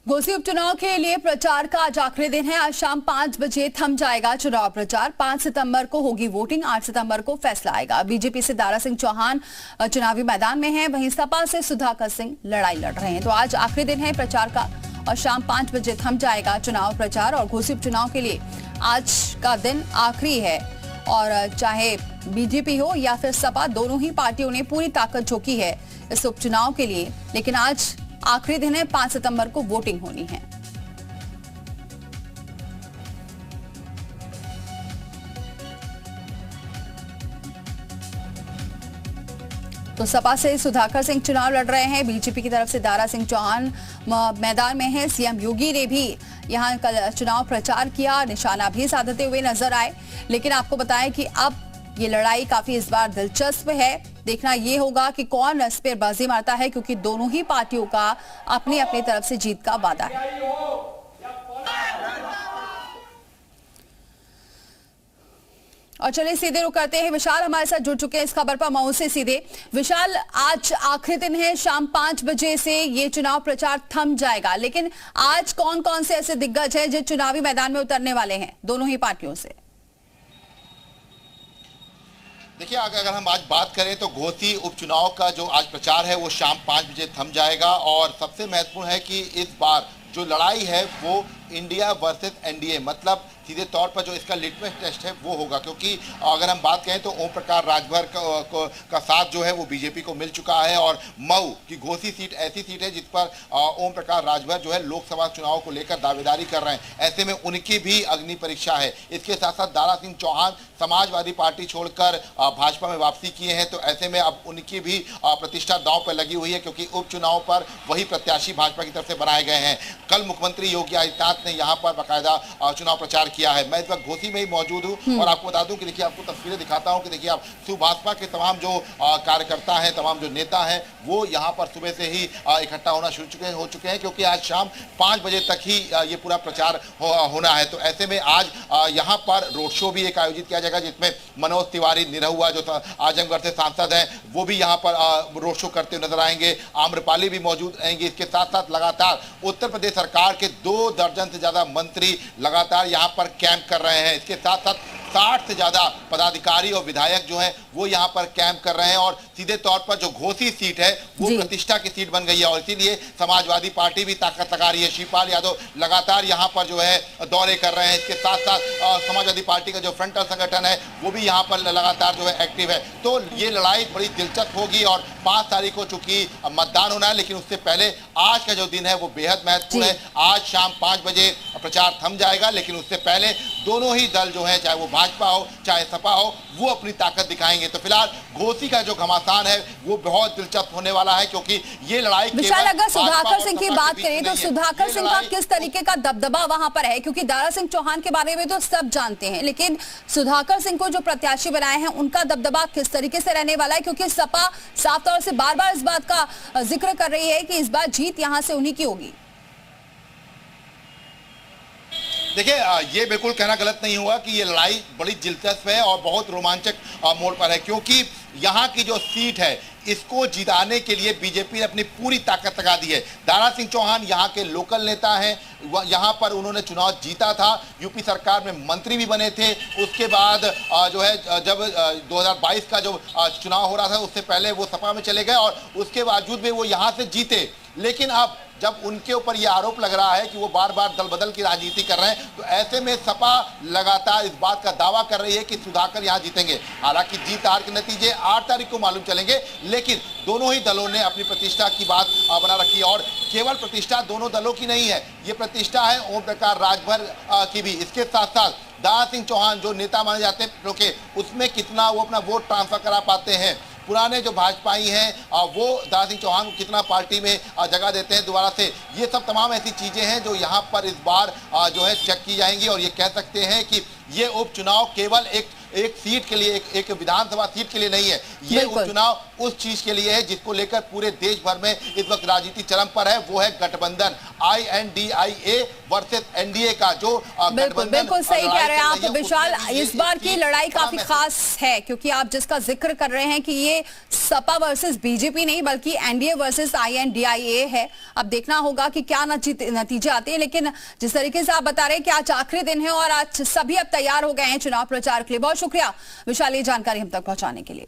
घोसी उपचुनाव के लिए प्रचार का आज आखिरी दिन है। आज शाम 5 बजे थम जाएगा चुनाव प्रचार। 5 सितंबर को होगी वोटिंग, 8 सितंबर को फैसला आएगा। बीजेपी से दारा सिंह चौहान चुनावी मैदान में हैं, वहीं सपा से सुधाकर सिंह लड़ाई लड़ रहे हैं। तो आज आखिरी दिन है प्रचार का और शाम 5 बजे थम जाएगा चुनाव प्रचार। और घोसी उपचुनाव के लिए आज का दिन आखिरी है और चाहे बीजेपी हो या फिर सपा, दोनों ही पार्टियों ने पूरी ताकत झोंकी है इस उपचुनाव के लिए। लेकिन आज आखिरी दिन है, 5 सितंबर को वोटिंग होनी है। तो सपा से सुधाकर सिंह चुनाव लड़ रहे हैं, बीजेपी की तरफ से दारा सिंह चौहान मैदान में हैं। सीएम योगी ने भी यहां कल चुनाव प्रचार किया, निशाना भी साधते हुए नजर आए। लेकिन आपको बताएं कि अब ये लड़ाई काफी इस बार दिलचस्प है। देखना ये होगा कि कौन इस पर बाजी मारता है, क्योंकि दोनों ही पार्टियों का अपनी अपनी तरफ से जीत का वादा है। और चलिए सीधे रुक करते हैं, विशाल हमारे साथ जुड़ चुके हैं इस खबर पर मऊ से सीधे। विशाल, आज आखिरी दिन है, शाम 5 बजे से ये चुनाव प्रचार थम जाएगा, लेकिन आज कौन कौन से ऐसे दिग्गज हैं जो चुनावी मैदान में उतरने वाले हैं दोनों ही पार्टियों से? देखिए, अगर हम आज बात करें तो घोसी उपचुनाव का जो आज प्रचार है वो शाम 5 बजे थम जाएगा। और सबसे महत्वपूर्ण है कि इस बार जो लड़ाई है वो इंडिया वर्सेस एनडीए, मतलब सीधे तौर पर जो इसका लिटमस टेस्ट है वो होगा। क्योंकि अगर हम बात करें तो ओम प्रकाश राजभर का साथ जो है वो बीजेपी को मिल चुका है। और मऊ की घोसी सीट ऐसी सीट है जिस पर ओम प्रकाश राजभर जो है लोकसभा चुनाव को लेकर दावेदारी कर रहे हैं। ऐसे में उनकी भी अग्नि परीक्षा है। इसके साथ साथ दारा सिंह चौहान समाजवादी पार्टी छोड़कर भाजपा में वापसी किए हैं, तो ऐसे में अब उनकी भी प्रतिष्ठा दांव पर लगी हुई है, क्योंकि उपचुनाव पर वही प्रत्याशी भाजपा की तरफ से बनाए गए हैं। कल मुख्यमंत्री योगी आदित्यनाथ ने यहाँ पर बाकायदा चुनाव प्रचार किया है। मैं इस वक्त घोसी में ही मौजूद हूँ और आपको बता दूं कि देखिए, आपको तस्वीरें दिखाता हूँ कि देखिए आप भाजपा के तमाम जो कार्यकर्ता हैं, तमाम जो नेता हैं, वो यहाँ पर सुबह से ही इकट्ठा होना शुरू हो चुके हैं, क्योंकि आज शाम 5 बजे तक ही ये पूरा प्रचार होना है। तो ऐसे में आज यहाँ पर रोड शो भी एक आयोजित किया जाएगा, जिसमें मनोज तिवारी निरहुआ जो आजमगढ़ से सांसद हैं वो भी यहाँ पर रोड शो करते हुए नजर आएंगे। आम्रपाली भी मौजूद रहेंगे। इसके साथ साथ लगातार उत्तर प्रदेश सरकार के 2 दर्जन से ज्यादा मंत्री लगातार यहाँ पर कैंप कर रहे हैं। इसके साथ साथ 60 से ज्यादा पदाधिकारी और विधायक जो हैं वो यहाँ पर कैंप कर रहे हैं। और सीधे तौर पर जो घोसी सीट है वो प्रतिष्ठा की सीट बन गई है और इसीलिए समाजवादी पार्टी भी ताकत लगा रही है। शिवपाल यादव लगातार यहाँ पर जो है दौरे कर रहे हैं। इसके साथ साथ समाजवादी पार्टी का जो फ्रंटल संगठन है वो भी यहाँ पर लगातार जो है एक्टिव है। तो ये लड़ाई बड़ी दिलचस्प होगी। और 5 तारीख को चूंकि मतदान होना है, लेकिन उससे पहले आज का जो दिन है वो बेहद महत्वपूर्ण है। आज शाम 5 बजे प्रचार थम जाएगा, लेकिन उससे पहले दोनों ही दल जो है, चाहे वो भाजपा हो चाहे सपा हो, वो अपनी ताकत दिखाएंगे। तो फिलहाल घोसी का जो घमासान है वो बहुत दिलचस्प होने वाला है, क्योंकि ये लड़ाई विशाल, अगर सुधाकर सिंह की बात करें तो सुधाकर सिंह का किस तरीके का दबदबा वहां पर है? क्योंकि दारा सिंह चौहान के बारे में तो सब जानते हैं, लेकिन सुधाकर सिंह को जो प्रत्याशी बनाए हैं उनका दबदबा किस तरीके से रहने वाला है? क्योंकि सपा साफ तौर से बार बार इस बात का जिक्र कर रही है कि इस बार जीत यहां से उन्हीं की होगी। देखिए, ये बिल्कुल कहना गलत नहीं हुआ कि ये लड़ाई बड़ी दिलचस्प है और बहुत रोमांचक मोड़ पर है, क्योंकि यहाँ की जो सीट है इसको जिताने के लिए बीजेपी ने अपनी पूरी ताकत लगा दी है। दारा सिंह चौहान यहाँ के लोकल नेता हैं, यहाँ पर उन्होंने चुनाव जीता था, यूपी सरकार में मंत्री भी बने थे। उसके बाद जो है जब 2022 का जो चुनाव हो रहा था उससे पहले वो सपा में चले गए और उसके बावजूद भी वो यहाँ से जीते। लेकिन अब जब उनके ऊपर ये आरोप लग रहा है कि वो बार बार दल बदल की राजनीति कर रहे हैं, तो ऐसे में सपा लगातार इस बात का दावा कर रही है कि सुधाकर यहाँ जीतेंगे। हालांकि जीत हार के नतीजे 8 तारीख को मालूम चलेंगे, लेकिन दोनों ही दलों ने अपनी प्रतिष्ठा की बात बना रखी है। और केवल प्रतिष्ठा दोनों दलों की नहीं है, ये प्रतिष्ठा है ओम प्रकाश राजभर की भी। इसके साथ साथ दारा सिंह चौहान जो नेता माने जाते हैं, उसमें कितना वो अपना वोट ट्रांसफर करा पाते हैं। पुराने जो भाजपाई हैं वो दारा सिंह चौहान को कितना पार्टी में जगह देते हैं दोबारा से। ये सब तमाम ऐसी चीजें हैं जो यहाँ पर इस बार जो है चेक की जाएंगी। और ये कह सकते हैं कि ये उपचुनाव केवल एक सीट के लिए, एक विधानसभा सीट के लिए नहीं है, ये उपचुनाव उस चीज के लिए है जिसको लेकर पूरे देश भर में इस वक्त राजनीति चरम पर है। वो है गठबंधन INDIA वर्सेस एनडीए का जो बिल्कुल बिल्कुल सही कह रहे हैं आप विशाल। इस बार की लड़ाई काफी खास है क्योंकि आप जिसका जिक्र कर रहे हैं कि ये सपा वर्सेस बीजेपी नहीं बल्कि एनडीए वर्सेस आईएनडीआईए है। अब देखना होगा कि क्या नतीजे आते हैं, लेकिन जिस तरीके से आप बता रहे हैं कि आज आखिरी दिन है और आज सभी अब तैयार हो गए हैं चुनाव प्रचार के लिए। बहुत शुक्रिया विशाल ये जानकारी हम तक पहुंचाने के लिए।